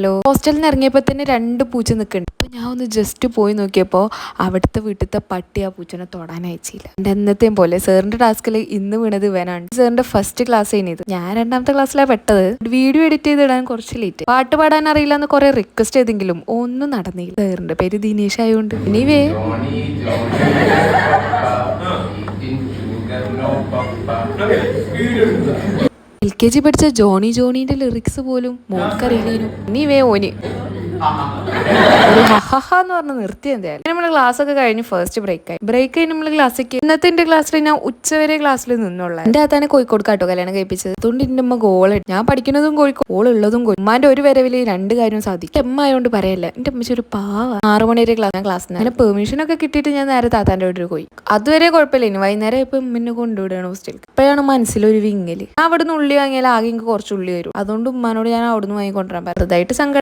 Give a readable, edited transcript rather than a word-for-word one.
Hello, ഹോസ്റ്റലിൽ നിന്ന് ഇറങ്ങിയപ്പോൾ തന്നെ 2 പൂച്ച നിൽക്കുന്നുണ്ട്. അപ്പോൾ ഞാൻ ഒന്ന് ജസ്റ്റ് പോയി നോക്കിയപ്പോൾ അവിടുത്തെ വീട്ടിലത്തെ പട്ടി ആ പൂച്ചനെ തൊടാൻ അയച്ചില്ല. എൻ്റെ എന്നത്തെയും പോലെ സാറിൻ്റെ ടാസ്കിൽ ഇന്ന് വീണത് ഇവനാണ്. സാറിൻ്റെ ഫസ്റ്റ് ക്ലാസ് കഴിഞ്ഞത്, ഞാൻ 2ാമത്തെ ക്ലാസ്സിലാണ് പെട്ടത്. വീഡിയോ എഡിറ്റ് ചെയ്തിടാൻ കുറച്ച് ലേറ്റ്. പാട്ട് പാടാൻ അറിയില്ല എന്ന് കുറെ റിക്വസ്റ്റ് ചെയ്തെങ്കിലും ഒന്നും നടന്നില്ല. സാറിൻ്റെ പേര് ദിനേശ് ആയതുകൊണ്ട് ഇനിവേ LKG പഠിച്ച ജോണീന്റെ ലിറിക്സ് പോലും മോൾക്കറിയില്ലേനു. ഇനിവേ ഓന് ഒരു ഹഹന്ന് പറഞ്ഞ് നിർത്തി. എന്തായാലും നമ്മള് ക്ലാസ് ഒക്കെ കഴിഞ്ഞ് ഫസ്റ്റ് ബ്രേക്ക് കഴിഞ്ഞ് നമ്മള് ക്ലാസ്സിലേക്ക്. ഇന്നത്തെ എന്റെ ക്ലാസ്സിൽ ഞാൻ ഉച്ചവരെ ക്ലാസ്സിൽ നിന്നുള്ള. എന്റെ അതാണ് കോഴിക്കോട് കാട്ടോ കല്യാണം കഴിപ്പിച്ചത്. അതുകൊണ്ട് എന്റെ അമ്മ ഗോൾ, ഞാൻ പഠിക്കുന്നതും കോഴിക്കോട്, ഓളുള്ളതും കോഴിക്കോട്. ഉമ്മാന്റെ ഒരു വരവില് 2 കാര്യം സാധിക്കും. അമ്മ ആയതുകൊണ്ട് പറയല്ല. എന്റെ അമ്മച്ച ഒരു പാവ. 6 മണി വരെ ക്ലാസ്. അങ്ങനെ പെർമിഷൻ ഒക്കെ കിട്ടിയിട്ട് ഞാൻ നേരെ താത്താന്റെ വീട്ടിൽ പോയി. അതുവരെ കുഴപ്പമില്ല. ഇനി വൈകുന്നേരം ഇപ്പൊ ഉമ്മിനെ കൊണ്ടുവിടുകയാണ് ഹോസ്റ്റലിൽ. ഇപ്പോഴാണ് മനസ്സിലൊരു വിങ്ങല്. ഞാൻ അവിടുന്ന് ഉള്ളി വാങ്ങിയാൽ ആകെ എനിക്ക് കുറച്ച് ഉള്ളി വരും. അതുകൊണ്ട് ഉമ്മാനോട് ഞാൻ അവിടുന്ന് വാങ്ങിക്കൊണ്ടിരാൻ. വെറുതായിട്ട് സങ്കടം.